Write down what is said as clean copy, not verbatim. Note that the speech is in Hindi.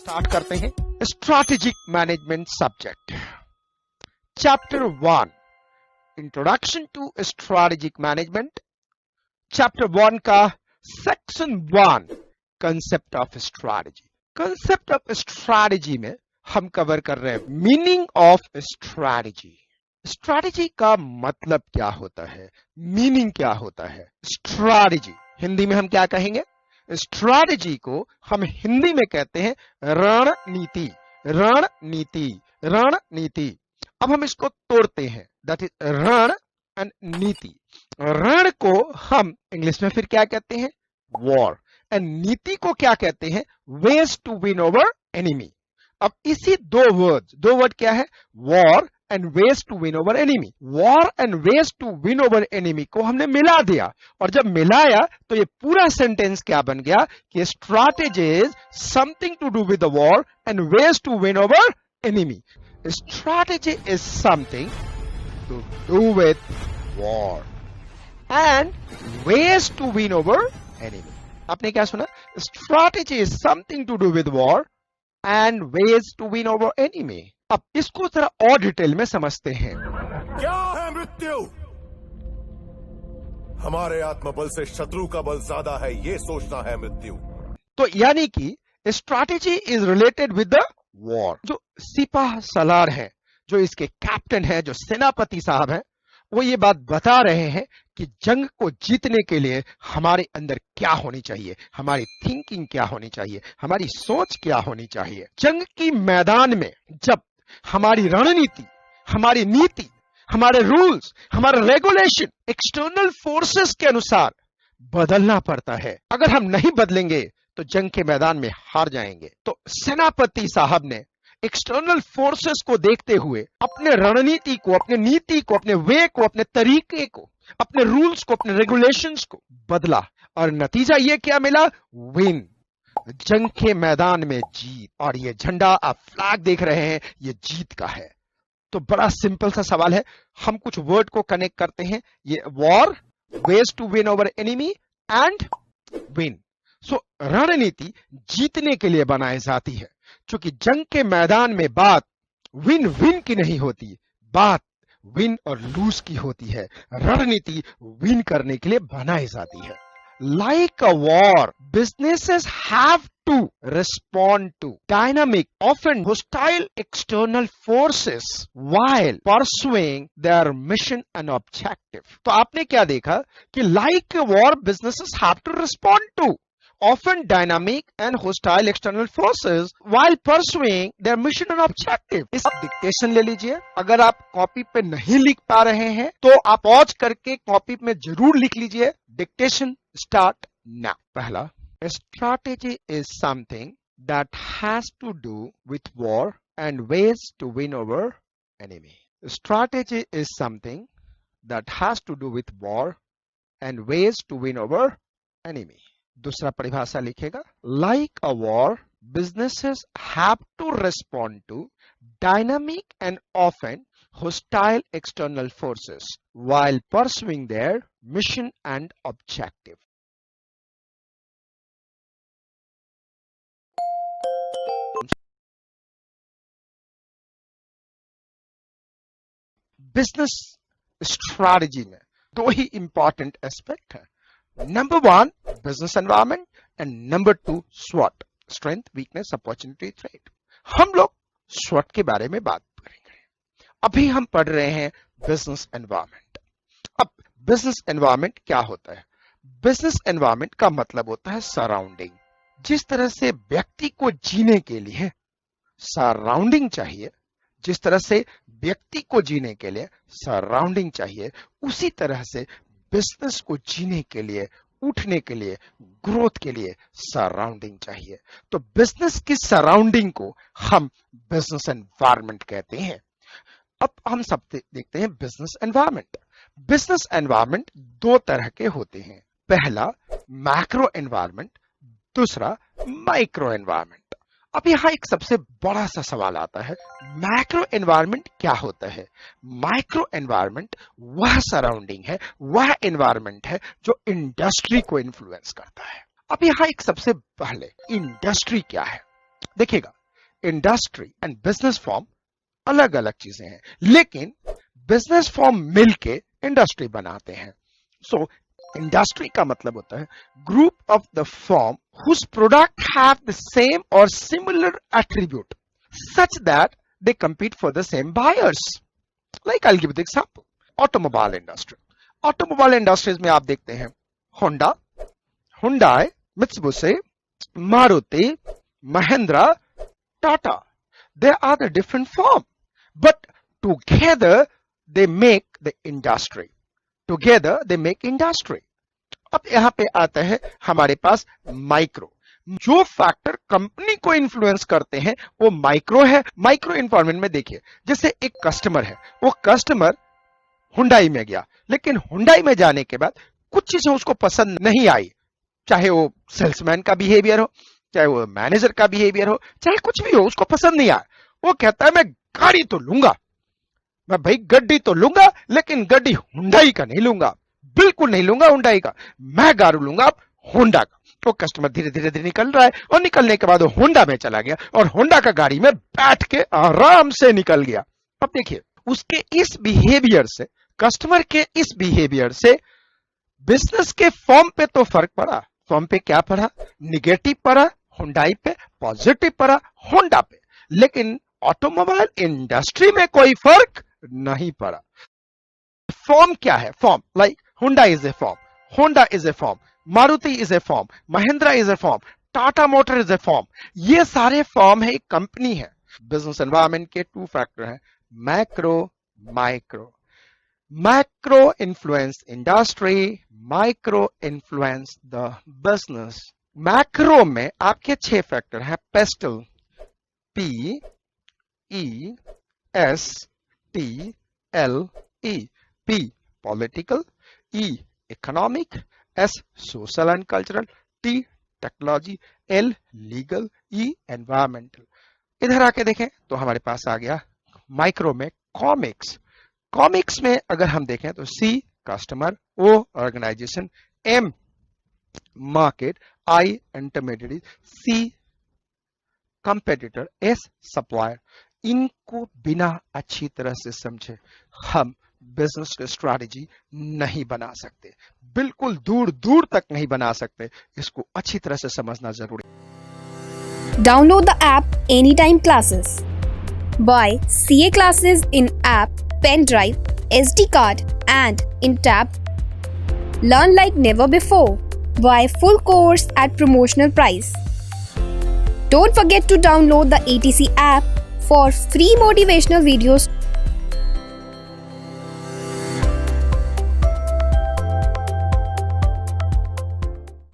स्टार्ट करते हैं strategic management subject. Chapter 1 introduction to strategic management. Chapter 1 का section 1 concept of strategy. Concept of strategy में हम कवर कर रहे हैं मीनिंग ऑफ स्ट्रैटेजी। स्ट्रैटेजी का मतलब क्या होता है, मीनिंग क्या होता है। स्ट्रैटेजी हिंदी में हम क्या कहेंगे, स्ट्रैटेजी को हम हिंदी में कहते हैं रणनीति। रणनीति, रणनीति। अब हम इसको तोड़ते हैं, दैट इज रण एंड नीति। रण को हम इंग्लिश में फिर क्या कहते हैं, वॉर, एंड नीति को क्या कहते हैं, ways to win over enemy. अब इसी दो वर्ड क्या है, war and ways to win over enemy. War and ways to win over enemy को हमने मिला दिया, और जब मिलाया तो ये पूरा सेंटेंस क्या बन गया कि strategy is something to do with the war and ways to win over enemy. Strategy is something to do with war and ways to win over enemy. आपने क्या सुना, strategy is something to do with war and ways to win over enemy. अब इसको जरा और डिटेल में समझते हैं। क्या है मृत्यु? हमारे आत्मबल से शत्रु का बल ज्यादा है, ये सोचना है मृत्यु। तो यानी कि strategy is related with the war. जो सिपाह सलार है, जो इसके कैप्टन है, जो सेनापति साहब है, वो ये बात बता रहे हैं कि जंग को जीतने के लिए हमारे अंदर क्या होनी चाहिए, हमारी थिंकिंग क्या होनी चाहिए, हमारी सोच क्या होनी चाहिए। जंग की मैदान में जब हमारी रणनीति, हमारी नीति, हमारे रूल्स, हमारे रेगुलेशन एक्सटर्नल फोर्सेस के अनुसार बदलना पड़ता है। अगर हम नहीं बदलेंगे तो जंग के मैदान में हार जाएंगे। तो सेनापति साहब ने एक्सटर्नल फोर्सेस को देखते हुए अपने रणनीति को, अपने नीति को, अपने वे को, अपने तरीके को, अपने रूल्स को, अपने रेगुलेशंस को बदला, और नतीजा ये क्या मिला, विन, जंग के मैदान में जीत। और ये झंडा आप फ्लैग देख रहे हैं, ये जीत का है। तो बड़ा सिंपल सा सवाल है, हम कुछ वर्ड को कनेक्ट करते हैं, ये war, ways to win over enemy and win. So रणनीति जीतने के लिए बनाई जाती है, क्योंकि जंग के मैदान में बात विन विन की नहीं होती, बात विन और लूज की होती है। रणनीति विन करने के लिए बनाई जाती है। Like a war, businesses have to respond to dynamic, often hostile external forces while pursuing their mission and objective. तो आपने क्या देखा कि like a war, businesses have to respond to often dynamic and hostile external forces while pursuing their mission and objective. इस डिक्टेशन ले लीजिए। अगर आप कॉपी पे नहीं लिख पा रहे हैं तो आप पॉज करके कॉपी में जरूर लिख लीजिए। Dictation start now. पहला, strategy is something that has to do with war and ways to win over enemy. Strategy is something that has to do with war and ways to win over enemy. दूसरा परिभाषा लिखेगा, like a war, businesses have to respond to dynamic and often hostile external forces while pursuing their mission and objective. Business strategy में दो ही इंपॉर्टेंट एस्पेक्ट है। Number 1 business environment and number 2 स्वॉट, स्ट्रेंथ, वीकनेस, अपॉर्चुनिटी, थ्रेट। हम लोग स्वॉट के बारे में बात करेंगे। अभी हम पढ़ रहे हैं बिजनेस एनवायरनमेंट। अब बिजनेस एनवायरनमेंट क्या होता है? बिजनेस एनवायरनमेंट का मतलब होता है सराउंडिंग। जिस तरह से व्यक्ति को जीने के लिए सराउंडिंग चाहिए, जिस तरह से व्यक्ति को जीने के लिए सराउंडिंग चाहिए, उसी तरह से बिजनेस को जीने के लिए, उठने के लिए, ग्रोथ के लिए सराउंडिंग चाहिए। तो बिजनेस की सराउंडिंग को हम बिजनेस एनवायरनमेंट कहते हैं। अब हम सब देखते हैं बिजनेस एनवायरनमेंट। बिजनेस एनवायरनमेंट दो तरह के होते हैं। पहला मैक्रो एनवायरनमेंट, दूसरा माइक्रो एनवायरनमेंट। अब यहां एक सबसे बड़ा सा सवाल आता है, मैक्रो एनवायरनमेंट क्या होता है? माइक्रो एनवायरनमेंट वह सराउंडिंग है, वह एनवायरनमेंट है जो इंडस्ट्री को इन्फ्लुएंस करता है। अब यहां एक सबसे पहले इंडस्ट्री क्या है देखिएगा। इंडस्ट्री एंड बिजनेस फॉर्म अलग अलग चीजें हैं, लेकिन बिजनेस फॉर्म मिलके इंडस्ट्री बनाते हैं। सो इंडस्ट्री का मतलब होता है group of the firm whose product have the same और similar attribute such that they compete for the same buyers. Like I'll give you the example. Automobile industry. Automobile industries में आप देखते हैं Honda, Hyundai, Mitsubishi, Maruti, Mahindra, Tata. They are the different form, but together they make the industry. Together they make industry. अब यहां पे आता है हमारे पास माइक्रो। जो फैक्टर कंपनी को इन्फ्लुएंस करते हैं वो माइक्रो है। माइक्रो इन्वायरमेंट में देखिए, जैसे एक कस्टमर है, वो कस्टमर हुंडई में गया, लेकिन हुंडई में जाने के बाद कुछ चीजें उसको पसंद नहीं आई, चाहे वो सेल्समैन का बिहेवियर हो, चाहे वो मैनेजर का बिहेवियर हो, चाहे कुछ भी हो, उसको पसंद नहीं आया। वो कहता है मैं गाड़ी तो लूंगा, मैं भाई गड्डी तो लूंगा, लेकिन गड्डी हुंडई का नहीं लूंगा, बिल्कुल नहीं लूंगा हुंडई का, मैं गाड़ी लूंगा होंडा का। वो कस्टमर धीरे धीरे निकल रहा है और निकलने के बाद वो होंडा में चला गया और होंडा का गाड़ी में बैठ के आराम से निकल गया। अब देखिए उसके इस बिहेवियर से, कस्टमर के इस बिहेवियर से बिजनेस के फॉर्म पे तो फर्क पड़ा। फॉर्म पे क्या पड़ा? निगेटिव पड़ा हुंडई पे, पॉजिटिव पड़ा होंडा पे, लेकिन ऑटोमोबाइल इंडस्ट्री में कोई फर्क नहीं पड़ा। फॉर्म क्या है? फॉर्म लाइक हुंडा is a form, Honda is a form, Maruti is a form, Mahindra is a form, Tata motor is a form. ये सारे फॉर्म है, एक कंपनी है। बिजनेस एनवायरनमेंट के टू फैक्टर हैं, macro micro. Macro influence industry, micro influence the business. Macro में आपके 6 फैक्टर हैं, pastel, P E S T L E, P political, E economic, S social and cultural, T technology, L legal, E environmental। इधर आके देखें तो हमारे पास आ गया माइक्रो में कॉमिक्स। कॉमिक्स में अगर हम देखें तो C customer, O organisation, M market, I intermediate, C competitor, S supplier. इनको बिना अच्छी तरह से समझे हम बिजनेस की स्ट्रैटेजी नहीं बना सकते, बिल्कुल दूर दूर तक नहीं बना सकते। इसको अच्छी तरह से समझना जरूरी। Download the app Anytime Classes. Buy CA classes in app, pen drive, SD card and in tab. Learn like never before. Buy full course at promotional price. Don't forget to download the ATC app for free motivational videos